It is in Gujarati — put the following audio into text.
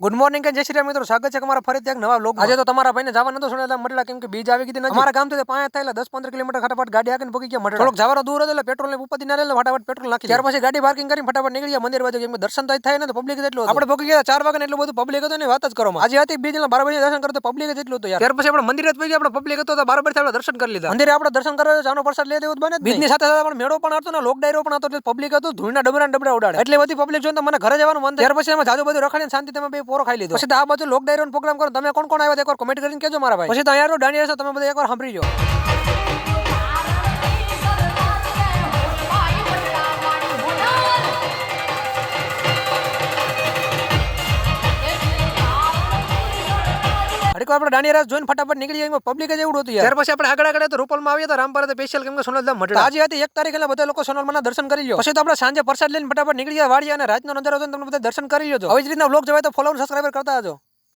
ગુડ મોર્નિંગ કે જય શ્રી રામ મિત્રો, સ્વાગત છે તમારા ફરીથી એક નવા વ્લોગ. આજે તો તમારા ભાઈને જવા નતો સોનેલા મટલા, કેમ કે બીજ આવી ગઈ નથી. અમારા ગામથી 5 થાય 10-15 કિલોમીટર ફટાફટ ગાડી આવીને પગી ગયા મટલા. થોડોક જવાનો દૂર હતો એટલે પેટ્રોલ ની ઉપાધિ ના લે, ફટાફટ પેટ્રોલ નાખી. ત્યાર પછી ગાડી પાર્કિંગ કરીને ફટાફટ નીકળી ગયા મંદિર બાજુ, કેમ કે દર્શન તો થાય ને તો પબ્લિક એટલું હતું. આપણે પગી ગયા 4 વાગે એટલું બધું પબ્લિક હતું ને વાત જ કરો. આજે હતી બીજ 12 વાગે દર્શન કરતો પબ્લિક જ એટલું હતું યાર. ત્યાર પછી આપણે મંદિરે જ પગી ગયા, આપણે પબ્લિક હતો તો 12 વાગે આપણે દર્શન કરી લીધા. મંદિરે આપણે દર્શન કરવા જાનો પ્રસાદ લઈ દેવું બને. બીજની સાથે સાથે પણ મેળો પણ હતો ને લોક ડાયરો પણ હતો, એટલે પબ્લિક હતું ધૂળના ડબરા ઉડાડે. એટલે બધી પબ્લિક જોઈને મને ઘરે જવાનું મન. ત્યાર પછી અમે જાજુ બધું રખાડીને શાંતિ તમે બે પોરો ખાઈ લીધો. પછી આ બાજુ લોક ડાયરો પ્રોગ્રામ કરો. તમે કોણ કોણ આવ્યા એકવાર કમેન્ટ કરીને કહેજો મારા ભાઈ. પછી તો યાર દાંડિયા તમે બધા એકવાર સાંભળી લો. આપણે દાંડિયા જોઈને ફટાફટ નીકળી જાય, પબ્લિક જ એવું હતું યાર. ત્યાર પછી આપણે આગળ તો રૂપલમાં આવ્યા હતા રામપર સ્પેશિયલ, કેમ કે સોનલધામ મટડા આજે હતી 1 તારીખ, એટલે બધા લોકો સોનલમાં દર્શન કરી લો. પછી તો આપણે સાંજે પ્રસાદ લઈને ફટાફટ નીકળી ગયા વાડિયા, અને રાતનો નજારો જોઈને તમને બધા દર્શન કરી લો. આવી જ રીતના વ્લોગ જોવાય તો ફોલો સબસ્ક્રાઇબ કરતા આવજો.